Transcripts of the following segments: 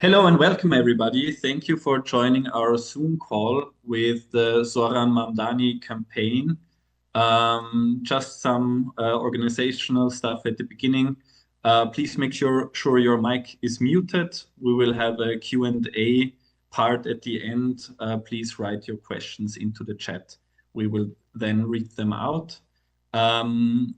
Hello and welcome, everybody. Thank you for joining our Zoom call with the Zohran Mamdani campaign. Just some organizational stuff at the beginning. Please make sure your mic is muted. We will have a Q&A part at the end. Please write your questions into the chat. We will then read them out.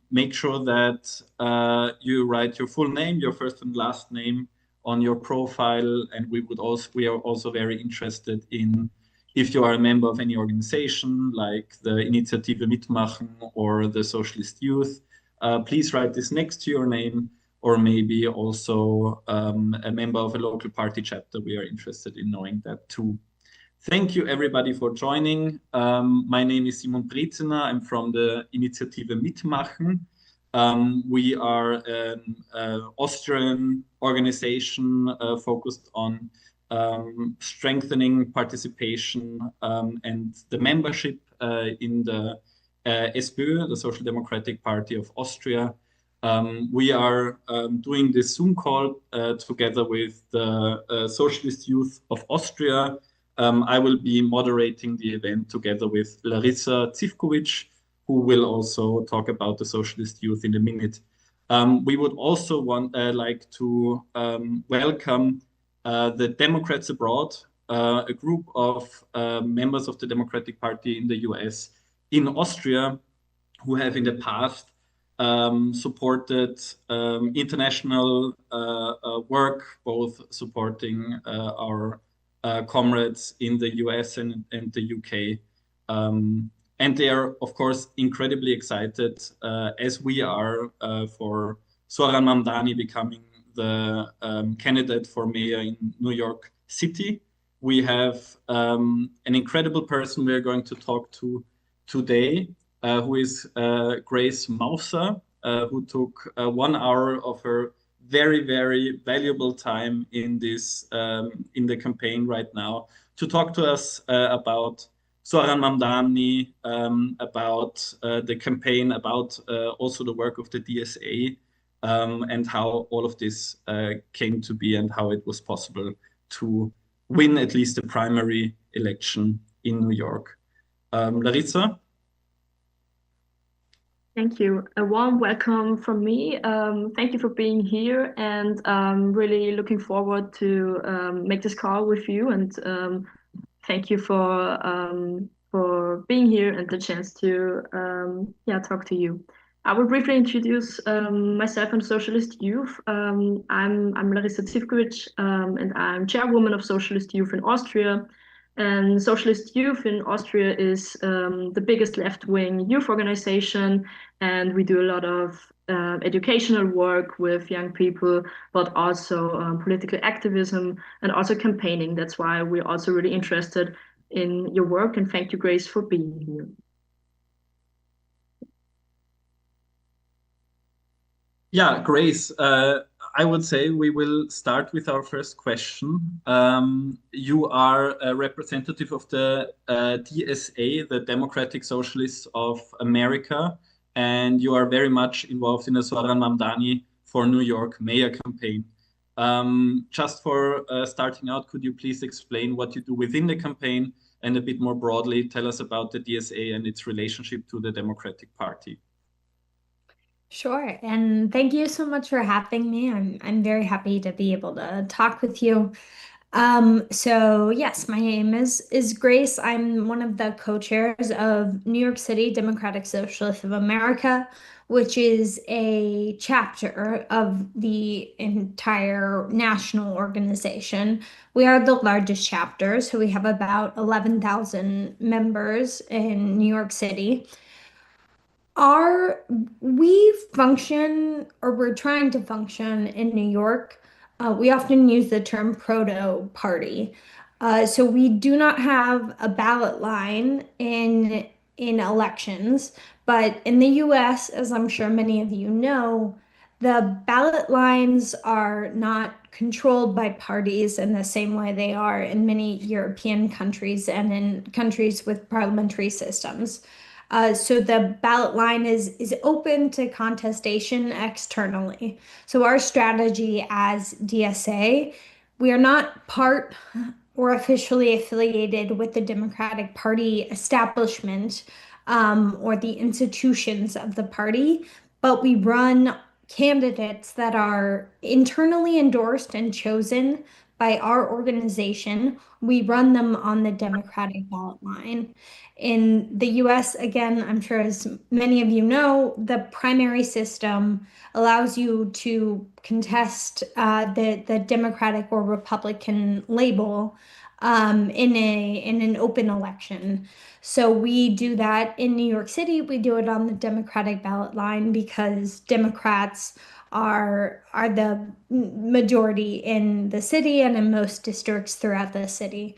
Make sure that you write your full name, your first and last name on your profile, and we are also very interested in if you are a member of any organization like the Initiative Mitmachen or the Socialist Youth. Please write this next to your name, or maybe also a member of a local party chapter. We are interested in knowing that too. Thank you everybody for joining. My name is Simon Brezina. I'm from the Initiative Mitmachen. We are an Austrian organization focused on strengthening participation and the membership in the SPÖ, the Social Democratic Party of Austria. We are doing this Zoom call together with the Socialist Youth of Austria. I will be moderating the event together with Larissa Zivkovic, who will also talk about the Socialist Youth in a minute. We would also like to welcome the Democrats Abroad, a group of members of the Democratic Party in the US in Austria, who have in the past supported international work, both supporting our comrades in the US and the UK. And they are, of course, incredibly excited, as we are, for Zohran Mamdani becoming the candidate for mayor in New York City. We have an incredible person we are going to talk to today, who is Grace Mausser, who took 1 hour of her very, very valuable time in this in the campaign right now to talk to us about Zohran Mamdani, about the campaign, about also the work of the DSA, and how all of this came to be and how it was possible to win at least the primary election in New York. Larissa? Thank you. A warm welcome from me. Thank you for being here, and really looking forward to make this call with you. And thank you for being here and the chance to talk to you. I will briefly introduce myself and Socialist Youth. I'm Larissa Zivkovic, and I'm chairwoman of Socialist Youth in Austria. And Socialist Youth in Austria is the biggest left-wing youth organization, and we do a lot of educational work with young people, but also political activism and also campaigning. That's why we're also really interested in your work, and thank you, Grace, for being here. Yeah, Grace, I would say we will start with our first question. You are a representative of the DSA, the Democratic Socialists of America, and you are very much involved in the Zohran Mamdani for New York mayor campaign. Just for starting out, could you please explain what you do within the campaign and a bit more broadly tell us about the DSA and its relationship to the Democratic Party? Sure, and thank you so much for having me. I'm very happy to be able to talk with you. So yes, my name is Grace. I'm one of the co-chairs of New York City Democratic Socialists of America, which is a chapter of the entire national organization. We are the largest chapter, so we have about 11,000 members in New York City. We function, or we're trying to function in New York. We often use the term proto party. So we do not have a ballot line in elections, but in the US, as I'm sure many of you know, the ballot lines are not controlled by parties in the same way they are in many European countries and in countries with parliamentary systems. So the ballot line is open to contestation externally. So our strategy as DSA, We are not part or officially affiliated with the Democratic Party establishment or the institutions of the party, but we run candidates that are internally endorsed and chosen by our organization. We run them on the Democratic ballot line. In the US, again, I'm sure as many of you know, the primary system allows you to contest the Democratic or Republican label in an open election. So we do that in New York City. We do it on the Democratic ballot line because Democrats are the majority in the city and in most districts throughout the city.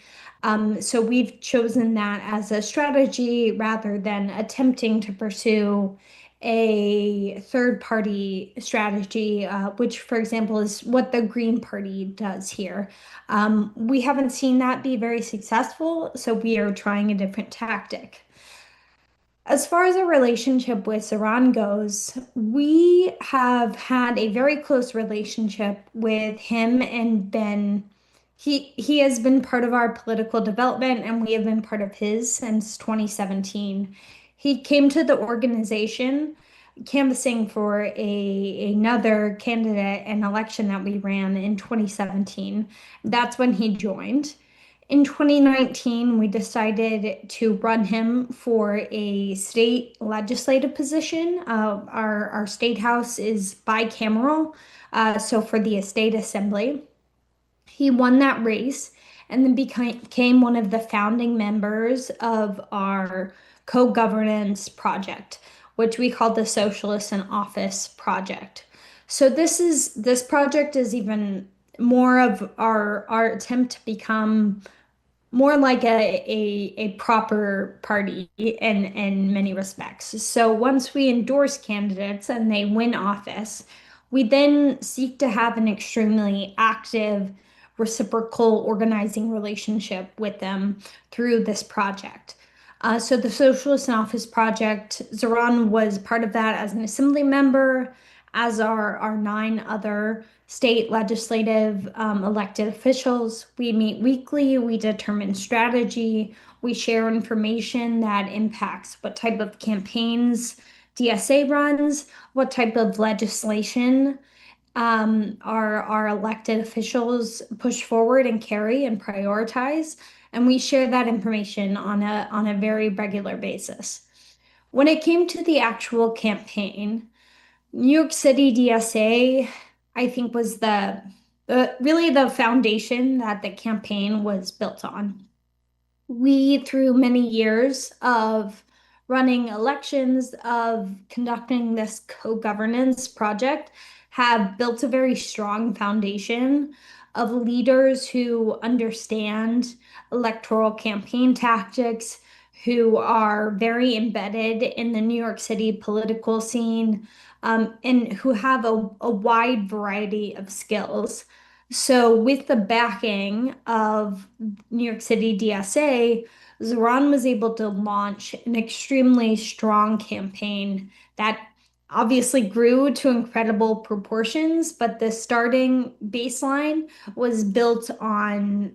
So we've chosen that as a strategy rather than attempting to pursue a third party strategy, which, for example, is what the Green Party does here. We haven't seen that be very successful, so we are trying a different tactic. As far as our relationship with Zohran goes, we have had a very close relationship with him and been he has been part of our political development and we have been part of his since 2017. He came to the organization canvassing for another candidate an election that we ran in 2017. That's when he joined. In 2019, we decided to run him for a state legislative position. Our state house is bicameral, so for the state assembly. He won that race and then became one of the founding members of our co-governance project, which we call the Socialist in Office project. So this project is even more of our attempt to become more like a proper party in many respects. So once we endorse candidates and they win office, we then seek to have an extremely active reciprocal organizing relationship with them through this project. So the Socialist in Office project, Zohran was part of that as an assembly member, as are our 9 other state legislative elected officials. We meet weekly, we determine strategy, we share information that impacts what type of campaigns DSA runs, what type of legislation our elected officials push forward and carry and prioritize, and we share that information on a very regular basis. When it came to the actual campaign, New York City DSA, I think, was really the foundation that the campaign was built on. We, through many years of running elections, of conducting this co-governance project, have built a very strong foundation of leaders who understand electoral campaign tactics, who are very embedded in the New York City political scene, and who have a wide variety of skills. So with the backing of New York City DSA, Zohran was able to launch an extremely strong campaign that obviously grew to incredible proportions, but the starting baseline was built on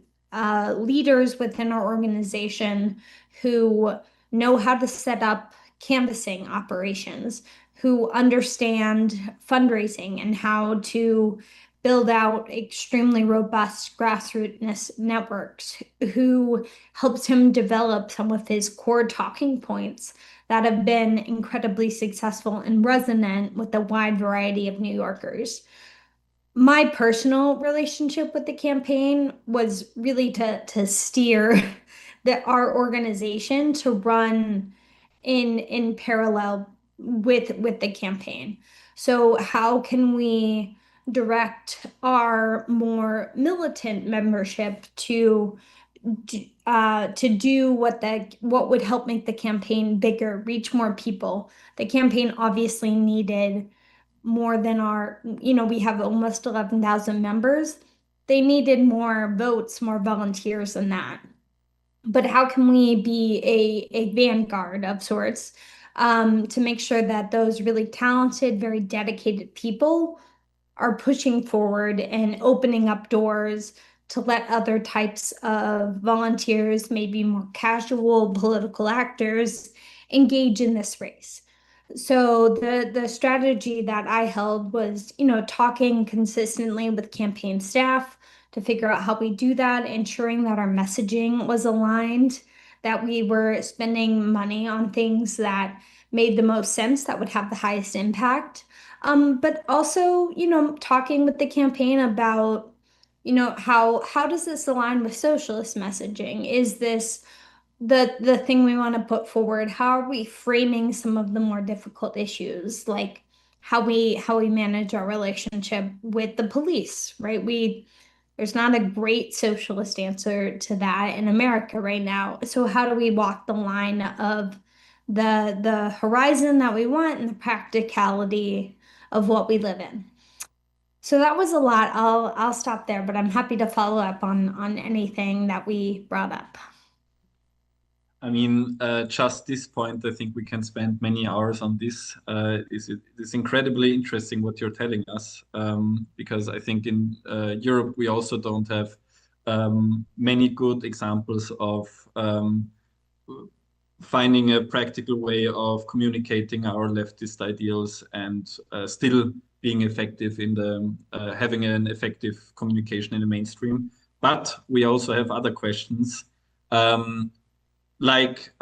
leaders within our organization who know how to set up canvassing operations, who understand fundraising and how to build out extremely robust grassroots networks, who helped him develop some of his core talking points that have been incredibly successful and resonant with a wide variety of New Yorkers. My personal relationship with the campaign was really to steer our organization to run in parallel with the campaign. So how can we direct our more militant membership to do what would help make the campaign bigger, reach more people? The campaign obviously needed more than we have almost 11,000 members. They needed more votes, more volunteers than that. But how can we be a vanguard of sorts to make sure that those really talented, very dedicated people are pushing forward and opening up doors to let other types of volunteers, maybe more casual political actors, engage in this race. So the strategy that I held was, talking consistently with campaign staff to figure out how we do that, ensuring that our messaging was aligned, that we were spending money on things that made the most sense, that would have the highest impact. But also, talking with the campaign about, how does this align with socialist messaging? Is this the thing we want to put forward? How are we framing some of the more difficult issues, like how we manage our relationship with the police, right? There's not a great socialist answer to that in America right now. So how do we walk the line of the horizon that we want and the practicality of what we live in? So that was a lot. I'll stop there, but I'm happy to follow up on anything that we brought up. I mean, just this point, I think we can spend many hours on this. It's incredibly interesting what you're telling us, because I think in Europe we also don't have many good examples of finding a practical way of communicating our leftist ideals and still being effective in the having an effective communication in the mainstream. But we also have other questions. Like,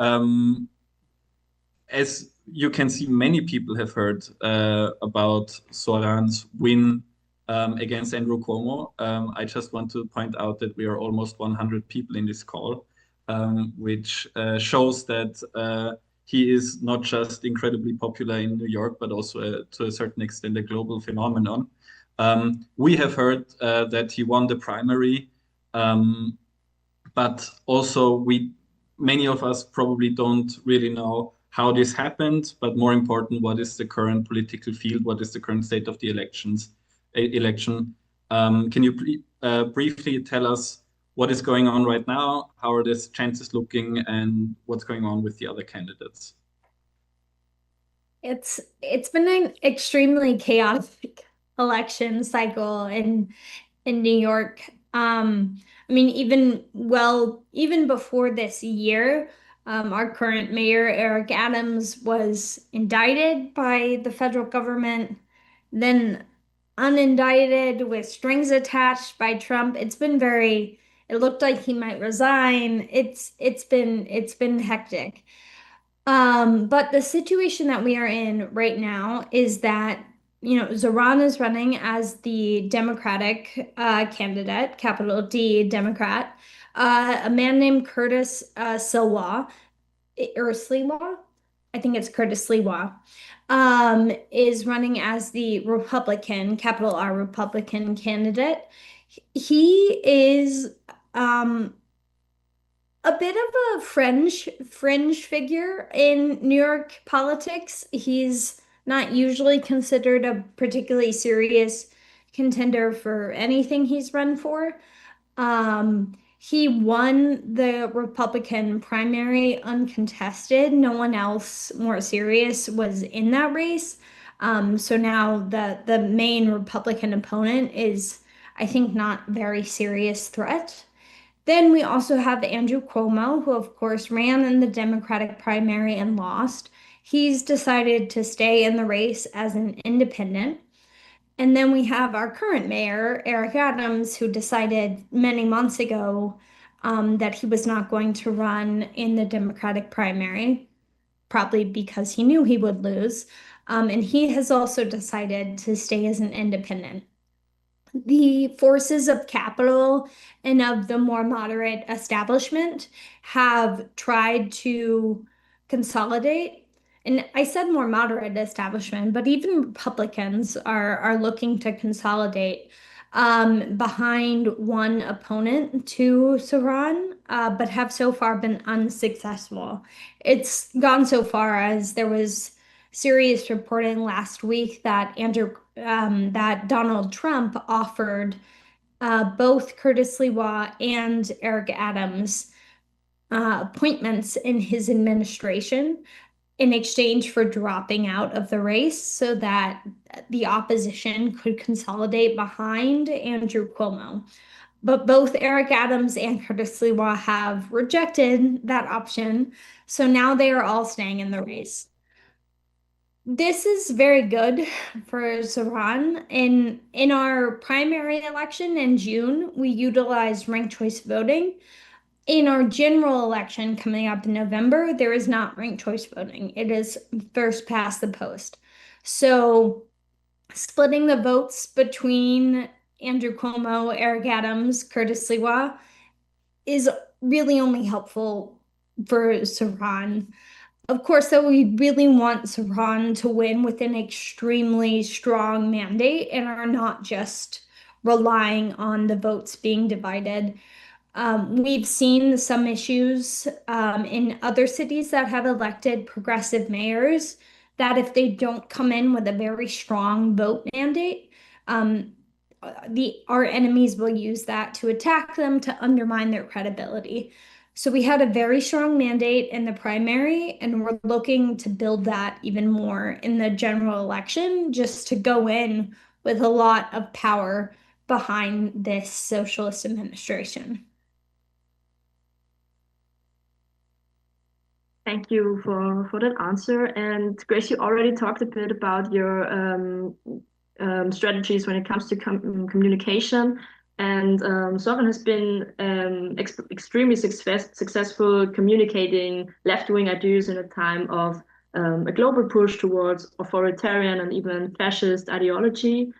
as you can see, many people have heard about Zohran's win against Andrew Cuomo. I just want to point out that we are almost 100 people in this call, which shows that he is not just incredibly popular in New York, but also to a certain extent a global phenomenon. We have heard that he won the primary, but also many of us probably don't really know how this happened, but more important, what is the current political field? What is the current state of the election? Can you briefly tell us what is going on right now? How are the chances looking, and what's going on with the other candidates? It's been an extremely chaotic election cycle in New York. I mean, even before this year, our current mayor, Eric Adams, was indicted by the federal government, then unindicted with strings attached by Trump. It looked like he might resign. It's been hectic. But the situation that we are in right now is that, Zohran is running as the Democratic candidate, capital D Democrat. A man named Curtis Sliwa, or Sliwa, I think it's Curtis Sliwa, is running as the Republican, capital R Republican candidate. He is a bit of a fringe figure in New York politics. He's not usually considered a particularly serious contender for anything he's run for. He won the Republican primary uncontested. No one else more serious was in that race. So now the main Republican opponent is, I think, not very serious threat. Then we also have Andrew Cuomo, who of course ran in the Democratic primary and lost. He's decided to stay in the race as an independent. And then we have our current mayor, Eric Adams, who decided many months ago that he was not going to run in the Democratic primary, probably because he knew he would lose. And he has also decided to stay as an independent. The forces of capital and of the more moderate establishment have tried to consolidate. And I said more moderate establishment, but even Republicans are looking to consolidate behind one opponent to Zohran, but have so far been unsuccessful. It's gone so far as there was serious reporting last week that that Donald Trump offered both Curtis Sliwa and Eric Adams appointments in his administration in exchange for dropping out of the race so that the opposition could consolidate behind Andrew Cuomo. but both Eric Adams and Curtis Lewa have rejected that option. So now they are all staying in the race. This is very good for Zohran. In our primary election in June, we utilized ranked choice voting. In our general election coming up in November, there is not ranked choice voting. It is first past the post. So splitting the votes between Andrew Cuomo, Eric Adams, Curtis Lewa is really only helpful for Zohran. Of course, though, we really want Zohran to win with an extremely strong mandate and are not just relying on the votes being divided. We've seen some issues in other cities that have elected progressive mayors that if they don't come in with a very strong vote mandate, our enemies will use that to attack them to undermine their credibility. So we had a very strong mandate in the primary, and we're looking to build that even more in the general election, just to go in with a lot of power behind this socialist administration. Thank you for that answer. And Grace, you already talked a bit about your strategies when it comes to communication. And Zohran has been extremely successful communicating left-wing ideas in a time of a global push towards authoritarian and even fascist ideology.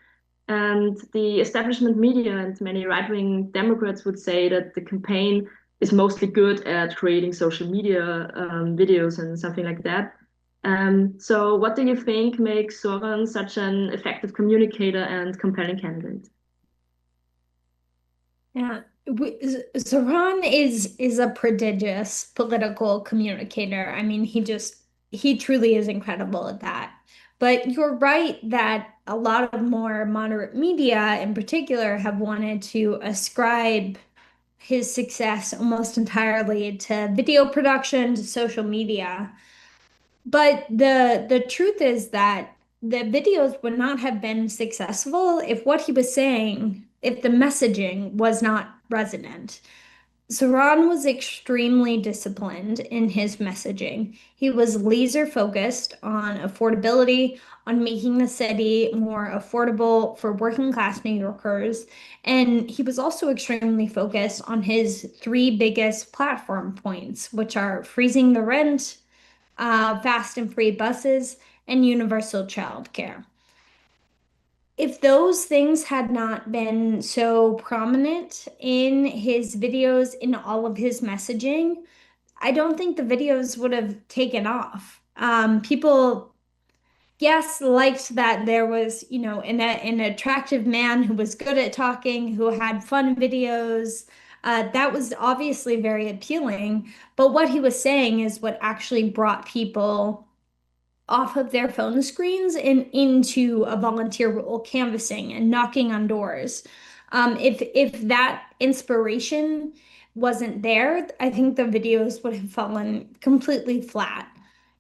And the establishment media and many right-wing Democrats would say that the campaign is mostly good at creating social media videos and something like that. So what do you think makes Zohran such an effective communicator and compelling candidate? Yeah, Zohran is a prodigious political communicator. I mean, he truly is incredible at that. But you're right that a lot of more moderate media in particular have wanted to ascribe his success almost entirely to video production, to social media. But the truth is that the videos would not have been successful if what he was saying, if the messaging was not resonant. Zohran was extremely disciplined in his messaging. He was laser focused on affordability, on making the city more affordable for working class New Yorkers. And he was also extremely focused on his three biggest platform points, which are freezing the rent, fast and free buses, and universal childcare. If those things had not been so prominent in his videos, in all of his messaging, I don't think the videos would have taken off. People, yes, liked that there was, an attractive man who was good at talking, who had fun videos. That was obviously very appealing. But what he was saying is what actually brought people off of their phone screens and into a volunteer role, canvassing and knocking on doors. If that inspiration wasn't there, I think the videos would have fallen completely flat.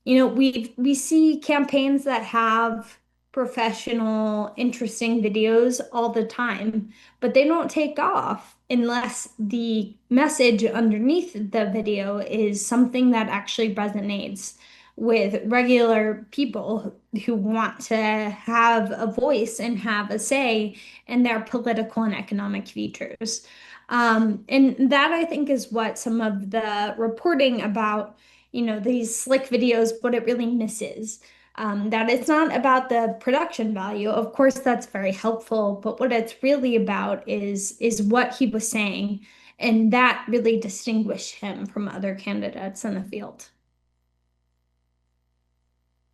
We see campaigns that have professional, interesting videos all the time, but they don't take off unless the message underneath the video is something that actually resonates with regular people who want to have a voice and have a say in their political and economic futures. And that I think is what some of the reporting about, these slick videos, what it really misses. That it's not about the production value. Of course, that's very helpful, but what it's really about is what he was saying, and that really distinguished him from other candidates in the field.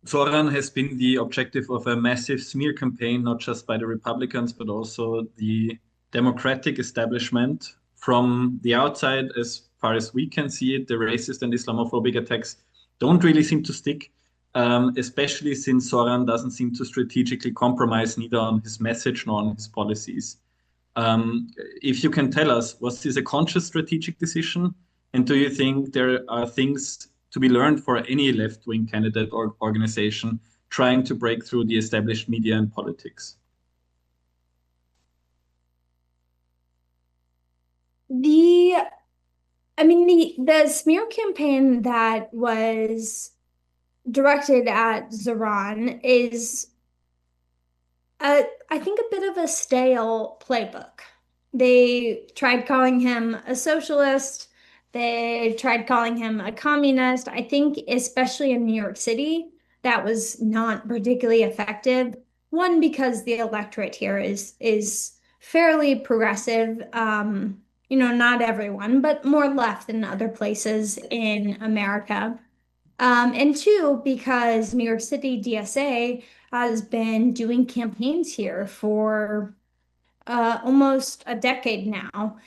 Zohran has been the objective of a massive smear campaign, not just by the Republicans, but also the Democratic establishment. From the outside, as far as we can see it, the racist and Islamophobic attacks don't really seem to stick, especially since Zohran doesn't seem to strategically compromise neither on his message nor on his policies. If you can tell us, was this a conscious strategic decision? And do you think there are things to be learned for any left-wing candidate or organization trying to break through the established media and politics? The, I mean, the smear campaign that was directed at Zohran is, I think, a bit of a stale playbook. They tried calling him a socialist. They tried calling him a communist. I think, especially in New York City, that was not particularly effective. One, because the electorate here is fairly progressive. Not everyone, but more left than other places in America. And two, because New York City DSA has been doing campaigns here for almost a decade now.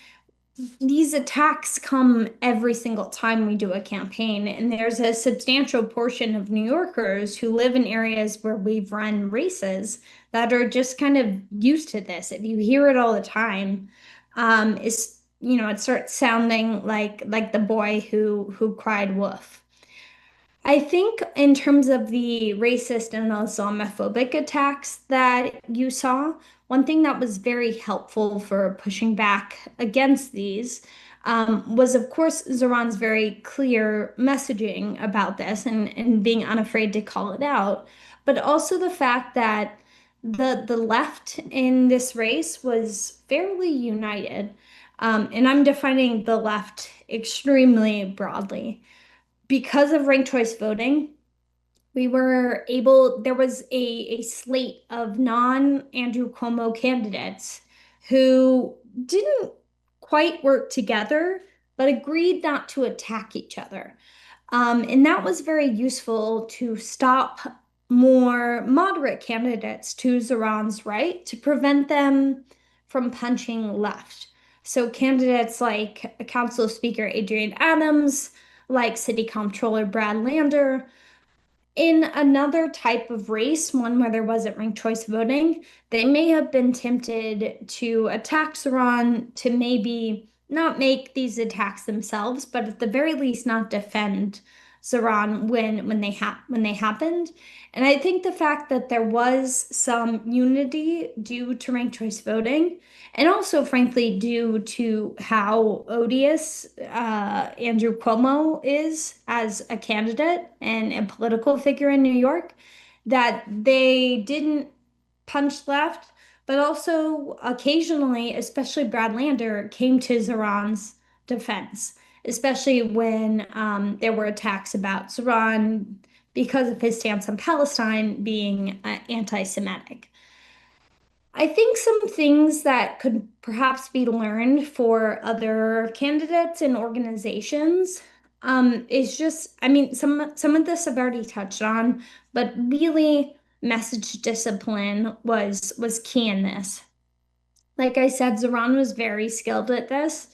These attacks come every single time we do a campaign, and there's a substantial portion of New Yorkers who live in areas where we've run races that are just kind of used to this. If you hear it all the time, it starts sounding like the boy who cried wolf. I think in terms of the racist and Islamophobic attacks that you saw, one thing that was very helpful for pushing back against these was, of course, Zoran's very clear messaging about this and being unafraid to call it out, but also the fact that the left in this race was fairly united. And I'm defining the left extremely broadly because of ranked choice voting, there was a slate of non-Andrew Cuomo candidates who didn't quite work together, but agreed not to attack each other. And that was very useful to stop more moderate candidates to Zoran's right to prevent them from punching left. So candidates like Council Speaker Adrian Adams, like City Comptroller Brad Lander, in another type of race, one where there wasn't ranked choice voting, they may have been tempted to attack Zoran to maybe not make these attacks themselves, but at the very least not defend Zoran when they happened. And I think the fact that there was some unity due to ranked choice voting, and also frankly due to how odious Andrew Cuomo is as a candidate and a political figure in New York, that they didn't punch left, but also occasionally, especially Brad Lander, came to Zoran's defense, especially when there were attacks about Zoran because of his stance on Palestine being anti-Semitic. I think some things that could perhaps be learned for other candidates and organizations is just, I mean, some of this I've already touched on, but really message discipline was key in this. Like I said, Zoran was very skilled at this,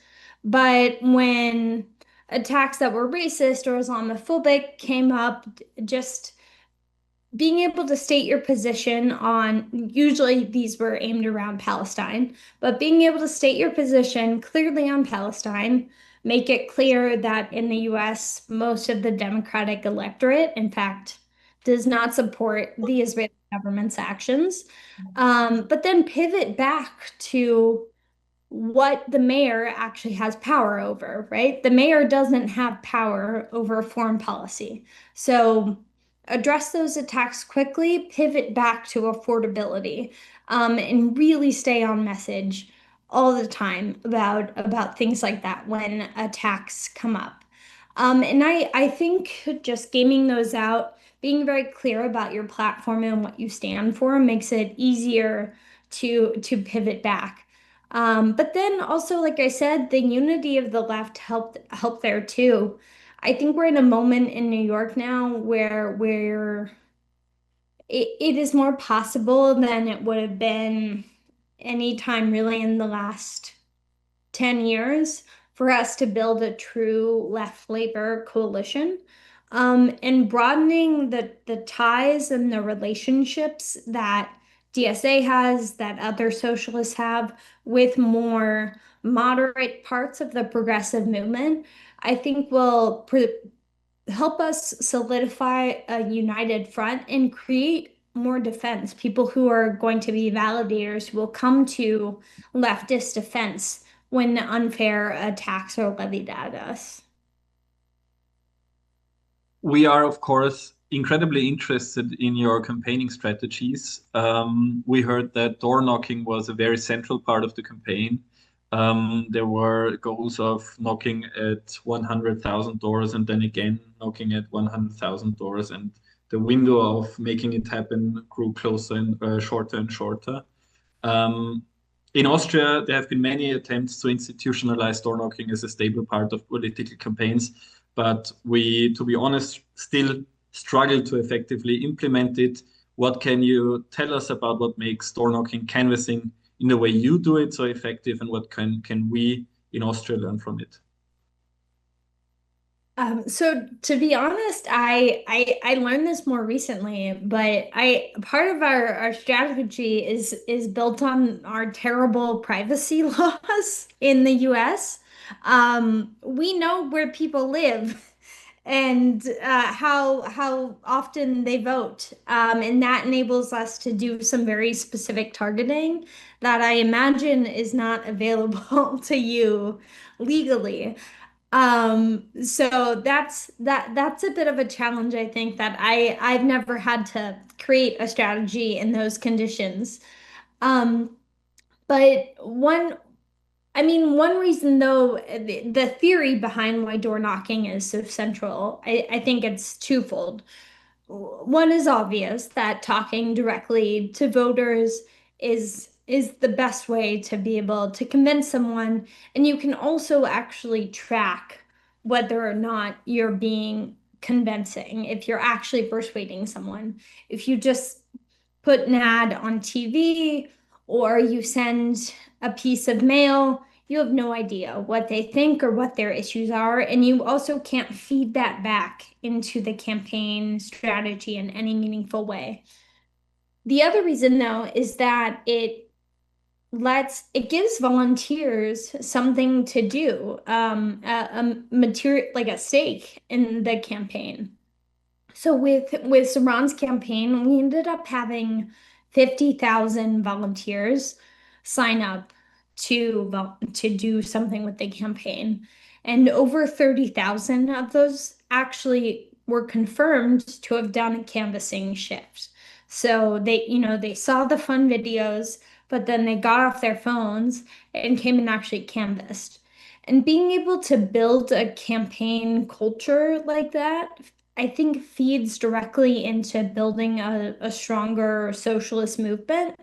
but when attacks that were racist or Islamophobic came up, just being able to state your position on, usually these were aimed around Palestine, but being able to state your position clearly on Palestine, make it clear that in the US, most of the Democratic electorate, in fact, does not support the Israeli government's actions, but then pivot back to what the mayor actually has power over, right? The mayor doesn't have power over foreign policy. So address those attacks quickly, pivot back to affordability, and really stay on message all the time about things like that when attacks come up. And I think just gaming those out, being very clear about your platform and what you stand for makes it easier to pivot back. But then also, like I said, the unity of the left helped there too. I think we're in a moment in New York now where it is more possible than it would have been any time really in the last 10 years for us to build a true left labor coalition. And broadening the ties and the relationships that DSA has, that other socialists have with more moderate parts of the progressive movement, I think will help us solidify a united front and create more defense. People who are going to be validators will come to leftist defense when unfair attacks are levied at us? We are, of course, incredibly interested in your campaigning strategies. We heard that door knocking was a very central part of the campaign. There were goals of knocking at 100,000 doors and then again knocking at 100,000 doors, and the window of making it happen grew closer and shorter and shorter. Um, in Austria, there have been many attempts to institutionalize door knocking as a stable part of political campaigns, but we, to be honest, still struggle to effectively implement it. What can you tell us about what makes door knocking canvassing in the way you do it so effective, and what can we in Austria learn from it? So to be honest, I learned this more recently, but I part of our strategy is built on our terrible privacy laws in the US. We know where people live and how often they vote, and that enables us to do some very specific targeting that I imagine is not available to you legally. So that's a bit of a challenge, I think, that I've never had to create a strategy in those conditions. Um, but one reason though, the theory behind why door knocking is so central, I think it's twofold. One is obvious that talking directly to voters is the best way to be able to convince someone, and you can also actually track whether or not you're being convincing, if you're actually persuading someone. If you just put an ad on TV or you send a piece of mail, you have no idea what they think or what their issues are. And you also can't feed that back into the campaign strategy in any meaningful way. The other reason, though, is that it gives volunteers something to do, a material like a stake in the campaign. So with Zohran's campaign, we ended up having 50,000 volunteers sign up to do something with the campaign. And over 30,000 of those actually were confirmed to have done a canvassing shift. So they saw the fun videos, but then they got off their phones and came and actually canvassed. And being able to build a campaign culture like that, I think feeds directly into building a stronger socialist movement.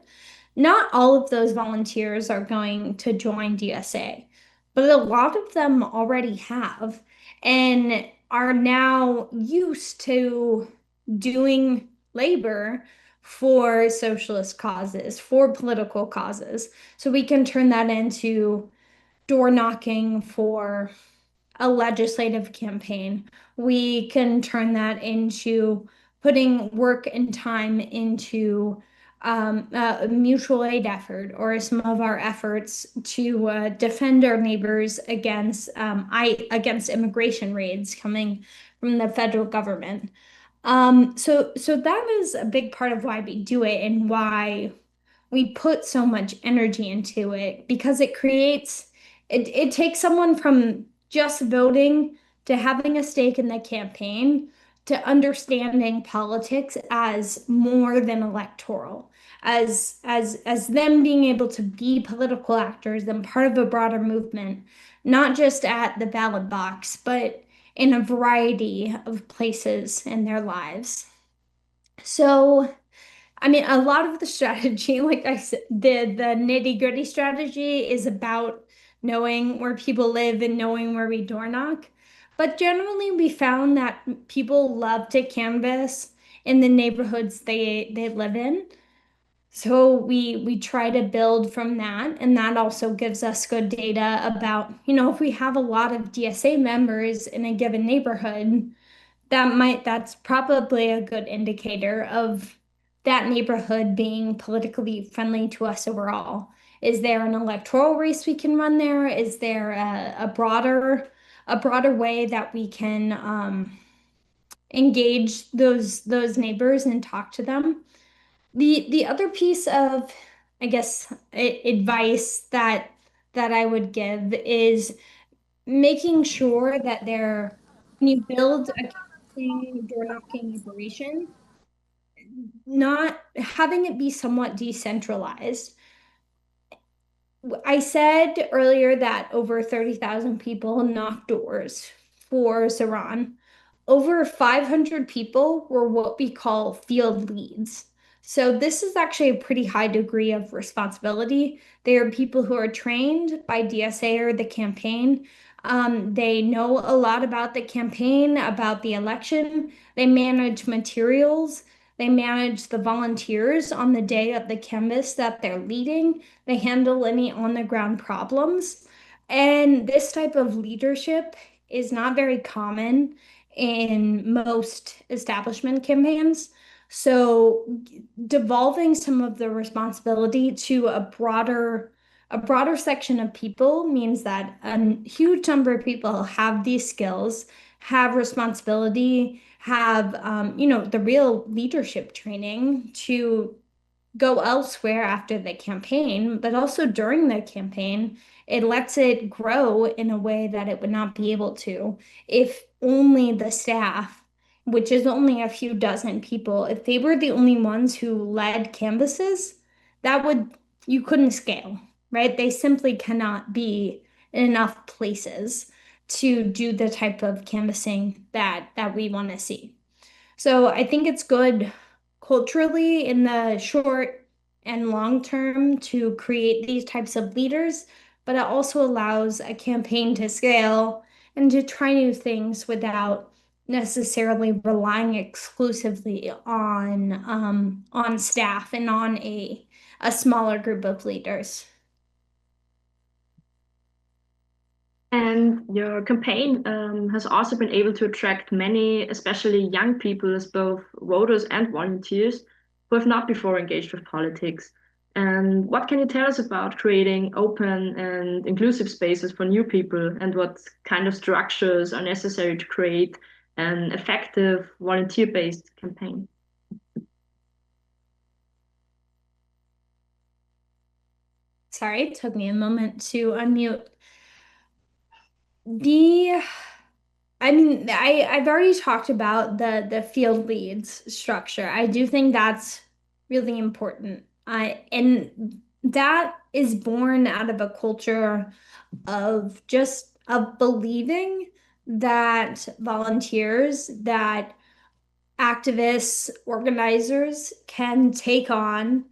Not all of those volunteers are going to join DSA, but a lot of them already have and are now used to doing labor for socialist causes, for political causes. So we can turn that into door knocking for a legislative campaign. We can turn that into putting work and time into a mutual aid effort or some of our efforts to defend our neighbors against immigration raids coming from the federal government. So that is a big part of why we do it and why we put so much energy into it, because it takes someone from just voting to having a stake in the campaign to understanding politics as more than electoral, as them being able to be political actors and part of a broader movement, not just at the ballot box, but in a variety of places in their lives. So a lot of the strategy, like I said, the nitty-gritty strategy is about knowing where people live and knowing where we door knock. But generally, we found that people love to canvass in the neighborhoods they live in. So we try to build from that, and that also gives us good data about, if we have a lot of DSA members in a given neighborhood, that's probably a good indicator of that neighborhood being politically friendly to us overall. Is there an electoral race we can run there? Is there a broader way that we can engage those neighbors and talk to them? The other piece of, I guess, advice that that I would give is making sure that when you build a door knocking operation, not having it be somewhat decentralized. I said earlier that over 30,000 people knocked doors for Zohran. Over 500 people were what we call field leads. So this is actually a pretty high degree of responsibility. They are people who are trained by DSA or the campaign. They know a lot about the campaign, about the election. They manage materials. They manage the volunteers on the day of the canvass that they're leading. They handle any on-the-ground problems. And this type of leadership is not very common in most establishment campaigns. So devolving some of the responsibility to a broader section of people means that a huge number of people have these skills, have responsibility, have the real leadership training to go elsewhere after the campaign, but also during the campaign, it lets it grow in a way that it would not be able to if only the staff, which is only a few dozen people, if they were the only ones who led canvases, you couldn't scale, right? They simply cannot be in enough places to do the type of canvassing that we want to see. So I think it's good culturally in the short and long term to create these types of leaders, but it also allows a campaign to scale and to try new things without necessarily relying exclusively on staff and on a smaller group of leaders. And your campaign has also been able to attract many, especially young people, as both voters and volunteers who have not before engaged with politics. And what can you tell us about creating open and inclusive spaces for new people, and what kind of structures are necessary to create an effective volunteer-based campaign? Sorry, it took me a moment to unmute. I've already talked about the field leads structure. I do think that's really important. And that is born out of a culture of believing that volunteers, that activists, organizers can take on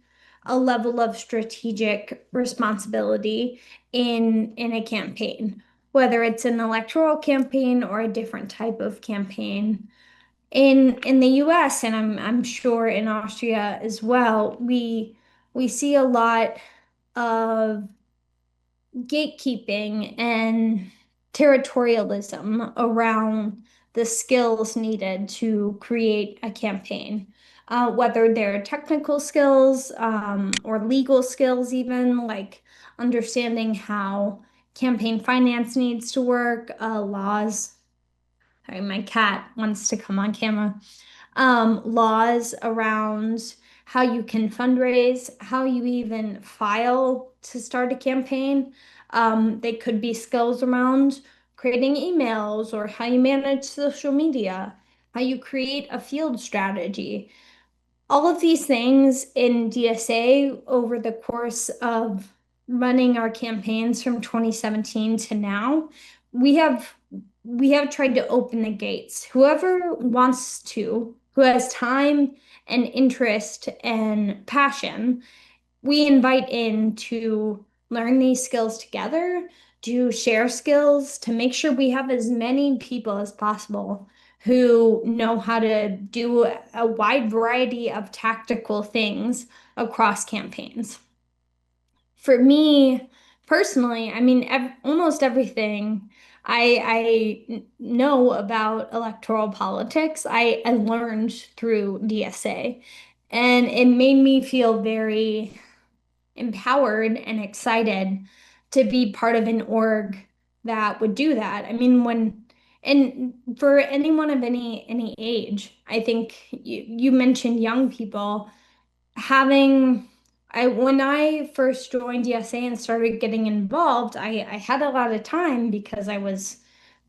a level of strategic responsibility in a campaign, whether it's an electoral campaign or a different type of campaign. In the US, and I'm sure in Austria as well, we see a lot of gatekeeping and territorialism around the skills needed to create a campaign, whether they're technical skills or legal skills, even like understanding how campaign finance needs to work, laws. Sorry, my cat wants to come on camera. Laws around how you can fundraise, how you even file to start a campaign. They could be skills around creating emails or how you manage social media, how you create a field strategy. All of these things in DSA over the course of running our campaigns from 2017 to now, we have tried to open the gates. Whoever wants to, who has time and interest and passion, we invite in to learn these skills together, to share skills, to make sure we have as many people as possible who know how to do a wide variety of tactical things across campaigns. For me personally, almost everything I know about electoral politics, I learned through DSA, and it made me feel very empowered and excited to be part of an org that would do that. And for anyone of any age, I think you mentioned young people having When I first joined DSA and started getting involved, I had a lot of time because I was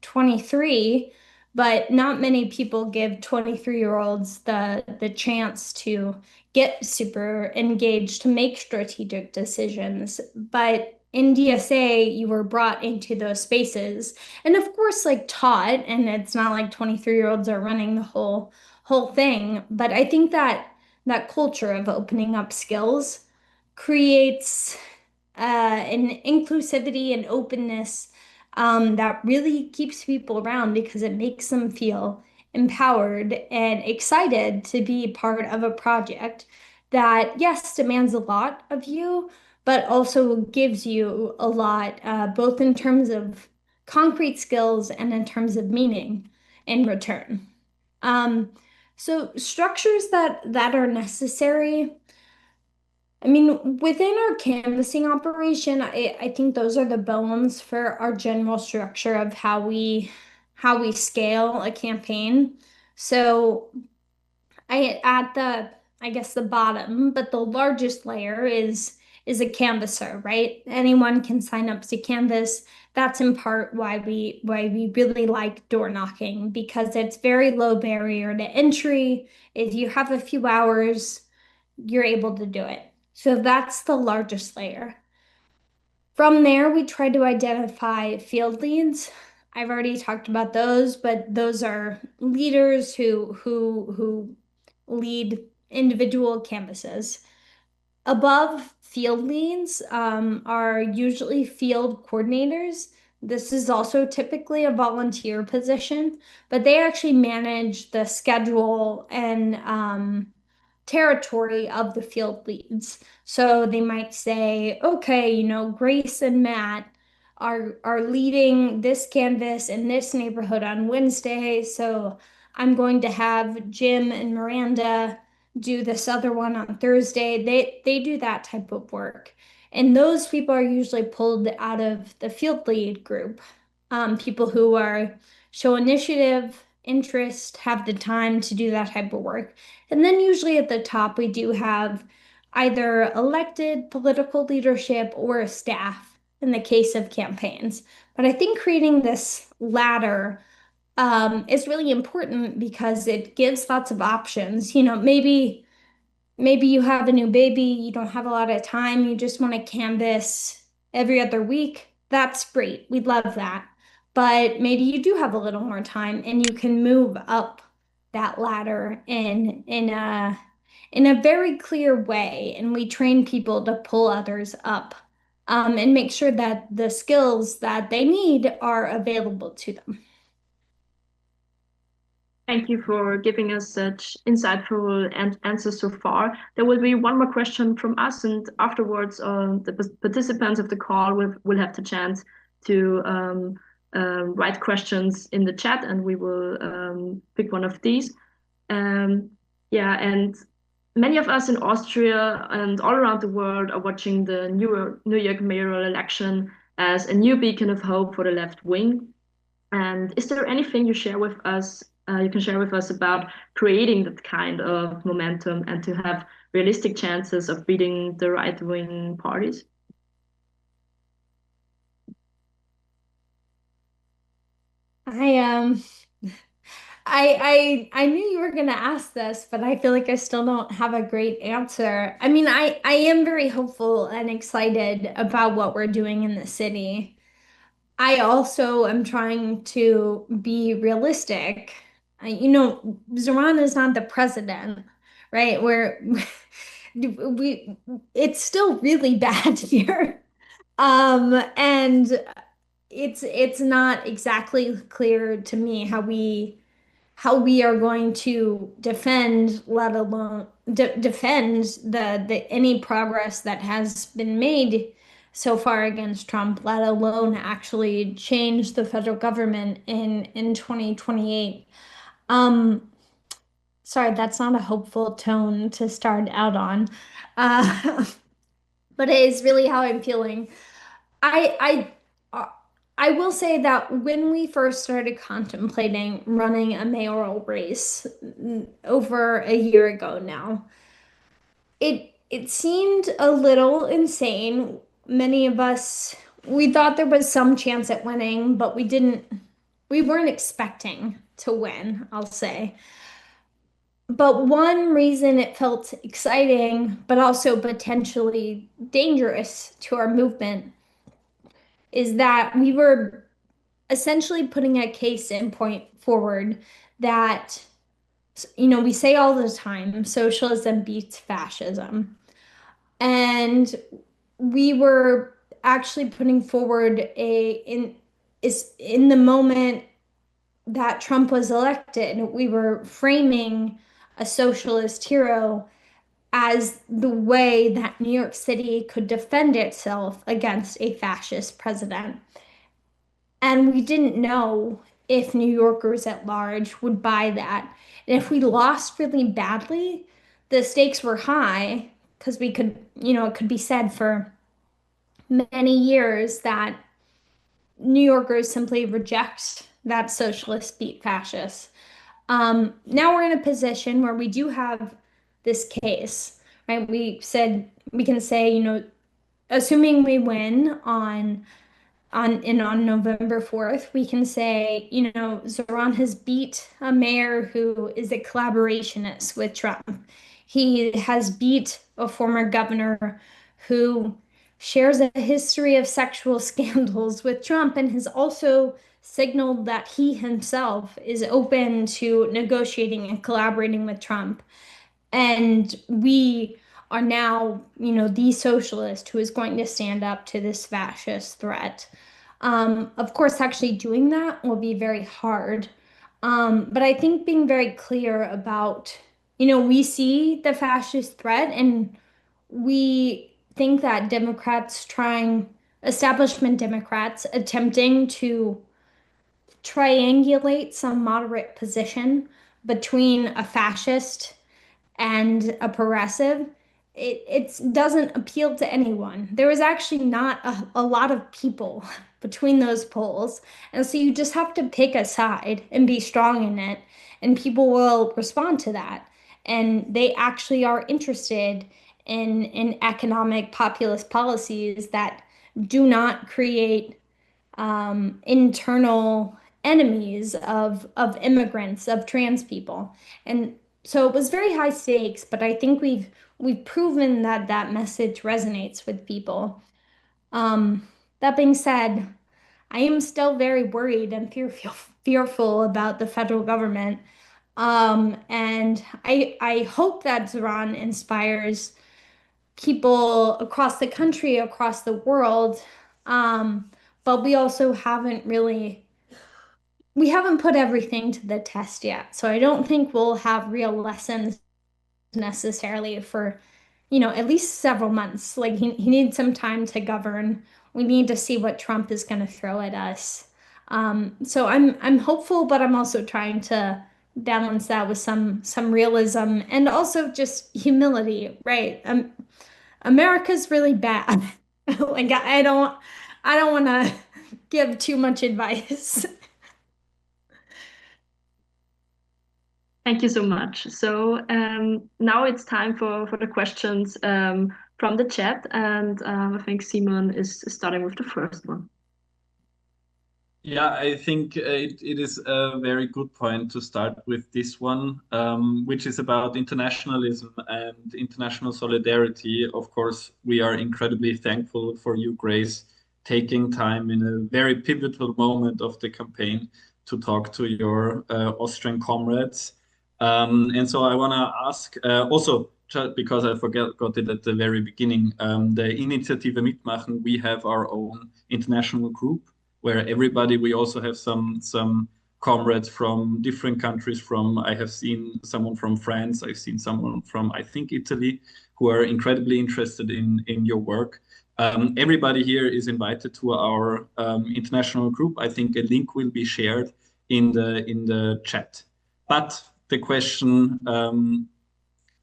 23, but not many people give 23-year-olds the chance to get super engaged to make strategic decisions. But in DSA, you were brought into those spaces and of course like taught, and it's not like 23-year-olds are running the whole thing, but I think that that culture of opening up skills creates an inclusivity and openness that really keeps people around because it makes them feel empowered and excited to be part of a project that, yes, demands a lot of you, but also gives you a lot, both in terms of concrete skills and in terms of meaning in return. Um, so structures that are necessary. I mean, within our canvassing operation, I think those are the bones for our general structure of how we scale a campaign. So at the I guess the bottom, but the largest layer is a canvasser, right? Anyone can sign up to canvas. That's in part why we really like door knocking because it's very low barrier to entry. If you have a few hours, you're able to do it. So that's the largest layer. From there, we try to identify field leads. I've already talked about those, but those are leaders who lead individual canvases. Above field leads are usually field coordinators. This is also typically a volunteer position, but they actually manage the schedule and territory of the field leads. So they might say, okay, Grace and Matt are leading this canvas in this neighborhood on Wednesday. So I'm going to have Jim and Miranda do this other one on Thursday. They do that type of work. And those people are usually pulled out of the field lead group. People who are show initiative, interest, have the time to do that type of work. And then usually at the top, we do have either elected political leadership or staff in the case of campaigns. But I think creating this ladder is really important because it gives lots of options. Maybe you have a new baby, you don't have a lot of time, you just want to canvas every other week. That's great. We'd love that. But maybe you do have a little more time and you can move up that ladder in a very clear way. And we train people to pull others up and make sure that the skills that they need are available to them. Thank you for giving us such insightful answers so far. There will be one more question from us, and afterwards, the participants of the call will have the chance to write questions in the chat, and we will pick one of these. Yeah, and many of us in Austria and all around the world are watching the New York mayoral election as a new beacon of hope for the left wing. And is there anything you share with us? You can share with us about creating that kind of momentum and to have realistic chances of beating the right-wing parties? I I knew you were gonna ask this, but I feel like I still don't have a great answer. I mean, I am very hopeful and excited about what we're doing in the city. I also am trying to be realistic. Zoran is not the president, right? We it's still really bad here. And it's not exactly clear to me how we are going to defend, let alone defend the any progress that has been made so far against Trump, let alone actually change the federal government in 2028. Um, Sorry, that's not a hopeful tone to start out on, uh, but it is really how I'm feeling. I will say that when we first started contemplating running a mayoral race over a year ago now, it it seemed a little insane. Many of us, we thought there was some chance at winning, but we weren't expecting to win, I'll say. But one reason it felt exciting, but also potentially dangerous to our movement, is that we were essentially putting a case in point forward that, we say all the time, socialism beats fascism. And we were actually putting forward in the moment that Trump was elected, we were framing a socialist hero as the way that New York City could defend itself against a fascist president. And we didn't know if New Yorkers at large would buy that. And if we lost really badly, the stakes were high because we could, it could be said for many years that New Yorkers simply reject that socialist beat fascist. Now we're in a position where we do have this case, right? We can say, assuming we win on November 4th, we can say, Zohran has beat a mayor who is a collaborationist with Trump. He has beat a former governor who shares a history of sexual scandals with Trump and has also signaled that he himself is open to negotiating and collaborating with Trump. And we are now, the socialist who is going to stand up to this fascist threat. Of course, actually doing that will be very hard. But I think being very clear about, we see the fascist threat and we think that establishment Democrats attempting to triangulate some moderate position between a fascist and a progressive, it doesn't appeal to anyone. There was actually not a lot of people between those polls. And so you just have to pick a side and be strong in it, and people will respond to that. And they actually are interested in economic populist policies that do not create internal enemies of immigrants, of trans people. And so it was very high stakes, but I think we've proven that that message resonates with people. That being said, I am still very worried and fearful about the federal government. And I hope that Zohran inspires people across the country, across the world. But we haven't put everything to the test yet. So I don't think we'll have real lessons necessarily for, at least several months. Like he needs some time to govern. We need to see what Trump is going to throw at us. So I'm hopeful, but I'm also trying to balance that with some realism and also just humility, right? America's really bad. Like I don't want to give too much advice. Thank you so much. So now it's time for the questions from the chat, and I think Simon is starting with the first one. Yeah, I think it is a very good point to start with this one, which is about internationalism and international solidarity. Of course, we are incredibly thankful for you, Grace, taking time in a very pivotal moment of the campaign to talk to your Austrian comrades. And so I want to ask also, because I got it at the very beginning, the Initiative Mitmachen, we have our own international group where we also have some comrades from different countries. I have seen someone from France, I've seen someone from, I think, Italy, who are incredibly interested in your work. Everybody here is invited to our international group. I think a link will be shared in the chat. But the question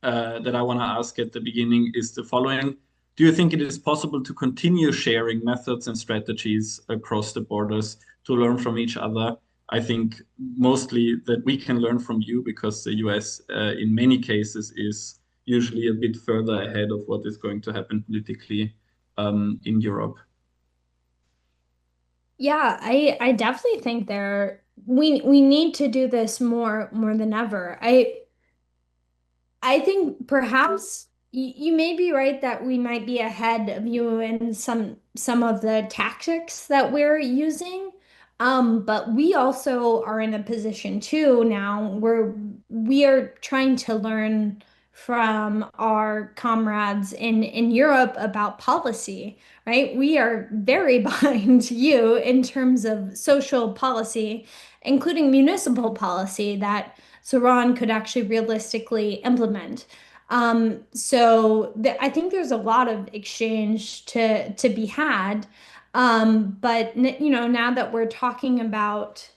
that I want to ask at the beginning is the following. Do you think it is possible to continue sharing methods and strategies across the borders to learn from each other? I think mostly that we can learn from you because the US in many cases usually a bit further ahead of what is going to happen politically in Europe. Yeah, I definitely think we need to do this more than ever. I think perhaps you may be right that we might be ahead of you in some of the tactics that we're using. But we also are in a position too now where we are trying to learn from our comrades in Europe about policy, right? We are very behind you in terms of social policy, including municipal policy that Zohran could actually realistically implement. I think there's a lot of exchange to be had. But you know, now that we're talking about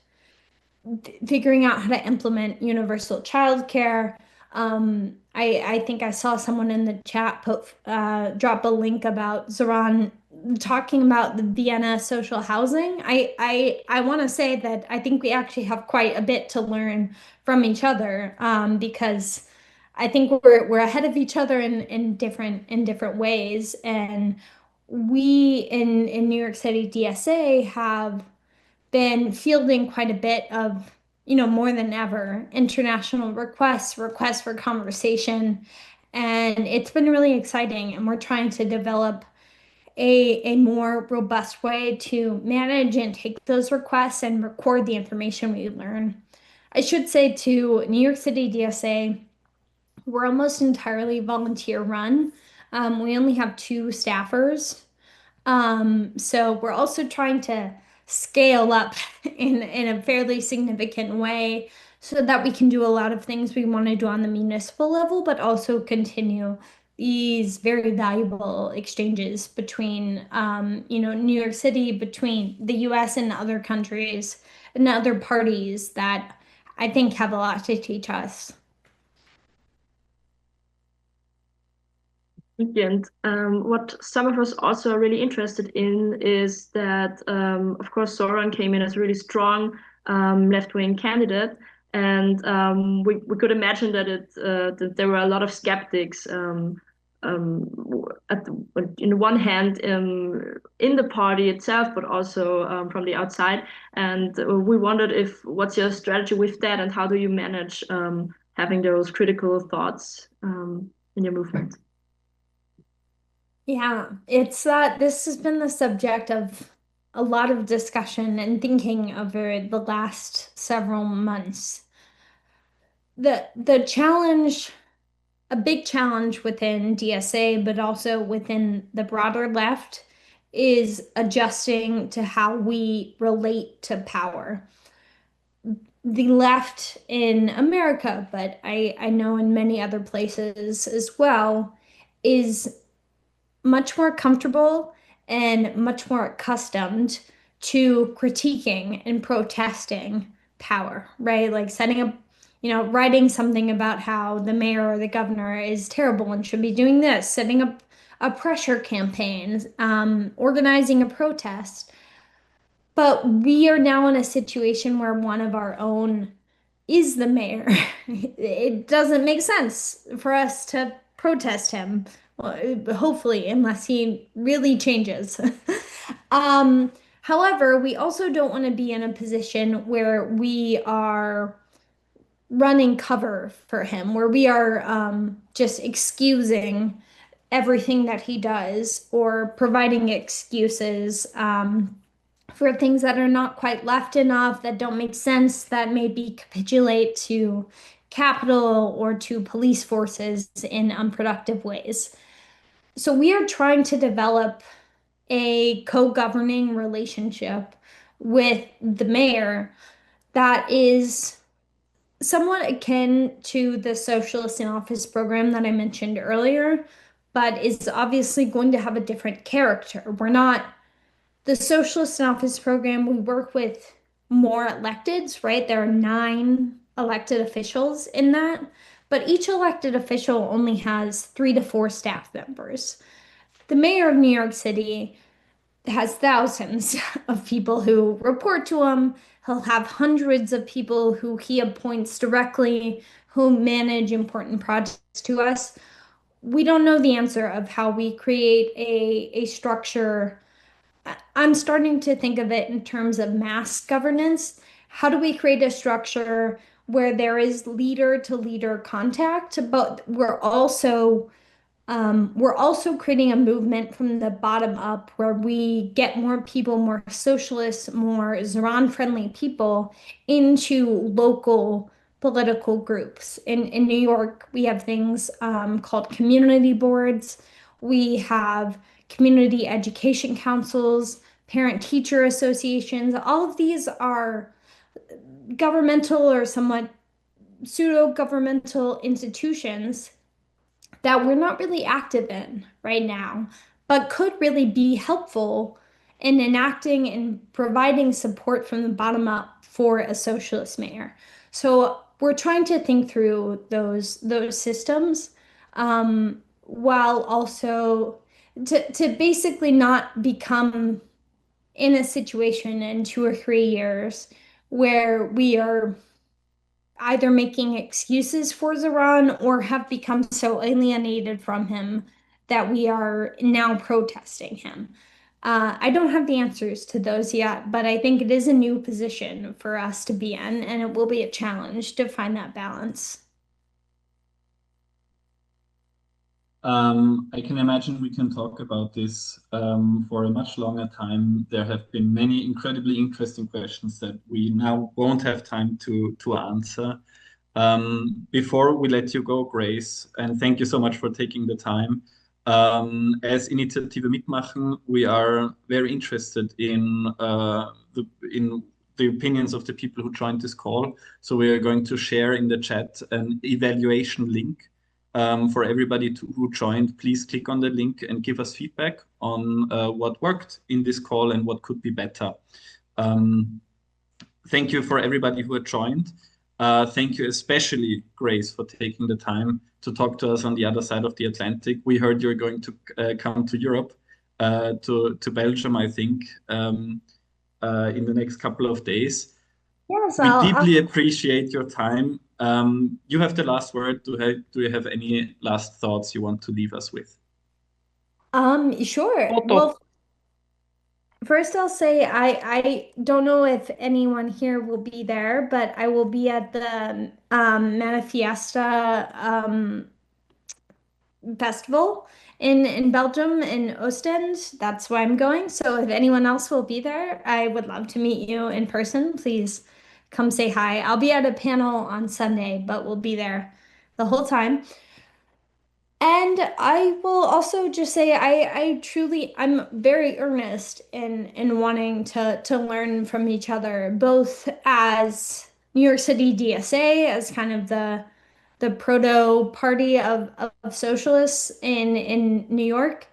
figuring out how to implement universal childcare, I think I saw someone in the chat drop a link about Zohran talking about the Vienna social housing. I want to say that I think we actually have quite a bit to learn from each other, because I think we're ahead of each other in different ways. And we in New York City DSA have been fielding quite a bit of, you know, more than ever, international requests for conversation. And it's been really exciting. And we're trying to develop a more robust way to manage and take those requests and record the information we learn. I should say to New York City DSA, we're almost entirely volunteer run. We only have two staffers. So we're also trying to scale up in a fairly significant way so that we can do a lot of things we want to do on the municipal level, but also continue these very valuable exchanges between, you know, New York City, between the US and other countries and other parties that I think have a lot to teach us. And what some of us also are really interested in is that, of course, Zohran came in as a really strong left-wing candidate, and we could imagine that there were a lot of skeptics. In one hand, in the party itself, but also from the outside. And we wondered what's your strategy with that, and how do you manage having those critical thoughts in your movement? Yeah, it's that this has been the subject of a lot of discussion and thinking over the last several months. The challenge, a big challenge within DSA, but also within the broader left, is adjusting to how we relate to power. The left in America, but I know in many other places as well, is much more comfortable and much more accustomed to critiquing and protesting power, right? Like setting up, you know, writing something about how the mayor or the governor is terrible and should be doing this, setting up a pressure campaign, organizing a protest. But we are now in a situation where one of our own is the mayor. It doesn't make sense for us to protest him. Well, hopefully, unless he really changes. However, we also don't want to be in a position where we are running cover for him, where we are just excusing everything that he does or providing excuses for things that are not quite left enough, that don't make sense, that maybe capitulate to capital or to police forces in unproductive ways. So we are trying to develop a co-governing relationship with the mayor that is somewhat akin to the Socialist in Office program that I mentioned earlier, but is obviously going to have a different character. We're not the Socialist in Office program, we work with more electeds, right? There are 9 elected officials in that, but each elected official only has 3 to 4 staff members. The mayor of New York City has thousands of people who report to him. He'll have hundreds of people who he appoints directly who manage important projects to us. we don't know the answer of how we create a structure. I'm starting to think of it in terms of mass governance. How do we create a structure where there is leader to leader contact, but we're also creating a movement from the bottom up where we get more people, more socialists, more Zohran-friendly people into local political groups. In New York, we have things called community boards. We have community education councils, parent-teacher associations. All of these are governmental or somewhat pseudo-governmental institutions that we're not really active in right now, but could really be helpful in enacting and providing support from the bottom up for a socialist mayor. So we're trying to think through those systems while also to basically not become in a situation in 2 or 3 years where we are either making excuses for Zohran or have become so alienated from him that we are now protesting him. I don't have the answers to those yet, but I think it is a new position for us to be in, and it will be a challenge to find that balance. I can imagine we can talk about this for a much longer time. There have been many incredibly interesting questions that we now won't have time to answer. Before we let you go, Grace, and thank you so much for taking the time. As Initiative Mitmachen, we are very interested in the opinions of the people who joined this call. So we are going to share in the chat an evaluation link for everybody who joined. Please click on the link and give us feedback on what worked in this call and what could be better. Thank you for everybody who had joined. Thank you especially, Grace, for taking the time to talk to us on the other side of the Atlantic. We heard you're going to come to Europe, to Belgium, I think, in the next couple of days. Yes, We deeply appreciate your time. You have the last word. Do you have any last thoughts you want to leave us with? Sure. Well, first I'll say I don't know if anyone here will be there, but I will be at the Manifiesta festival in Belgium in Ostend. That's where I'm going. So if anyone else will be there, I would love to meet you in person. Please come say hi. I'll be at a panel on Sunday, but we'll be there the whole time. And I will also just say I'm very earnest in wanting to learn from each other, both as New York City DSA, as kind of the proto party of socialists in New York.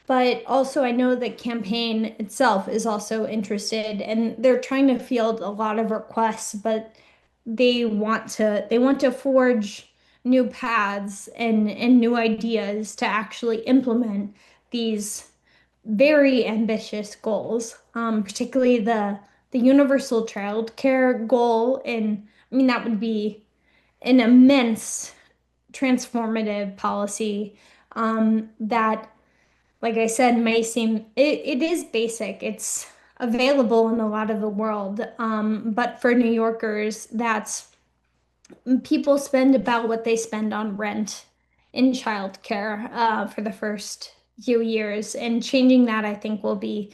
But also I know that campaign itself is also interested and they're trying to field a lot of requests, but they want to forge new paths and new ideas to actually implement these very ambitious goals, particularly the universal child care goal. And I mean, that would be an immense transformative policy that, like I said, may seem it is basic. It's available in a lot of the world. But for New Yorkers, that's people spend about what they spend on rent in childcare for the first few years. And changing that, I think, will be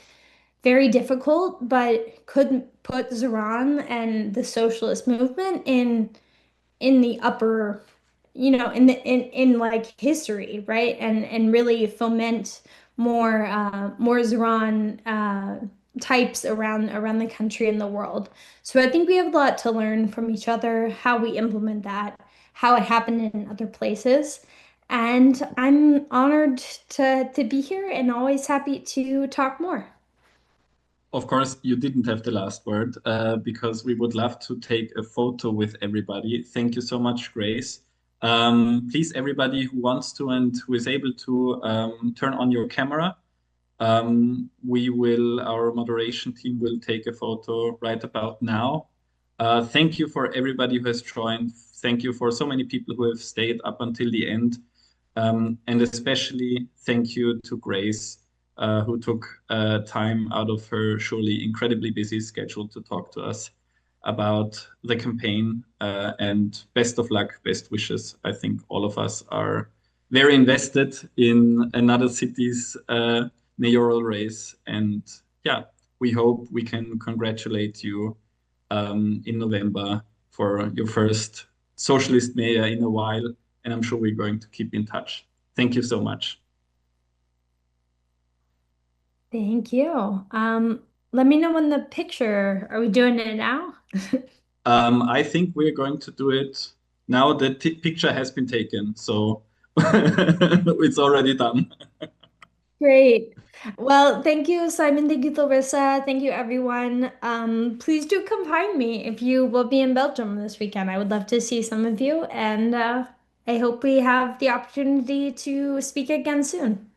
very difficult, but could put Zohran and the socialist movement in the upper, in like history, right? And really foment more Zohran types around the country and the world. So I think we have a lot to learn from each other, how we implement that, how it happened in other places. And I'm honored to be here and always happy to talk more. Of course, you didn't have the last word because we would love to take a photo with everybody. Thank you so much, Grace. Please, everybody who wants to and who is able to turn on your camera. Our moderation team will take a photo right about now. Thank you for everybody who has joined. Thank you for so many people who have stayed up until the end. And especially thank you to Grace, who took time out of her surely incredibly busy schedule to talk to us about the campaign. And best of luck, best wishes. I think all of us are very invested in another city's mayoral race. And yeah, we hope we can congratulate you in November for your first socialist mayor in a while. And I'm sure we're going to keep in touch. Thank you so much. Thank you. Let me know when the picture, are we doing it now? I think we're going to do it now. The picture has been taken, so it's already done. Great. Well, thank you, Simon. Thank you, Larissa. Thank you, everyone. Please do come find me if you will be in Belgium this weekend. I would love to see some of you, and I hope we have the opportunity to speak again soon.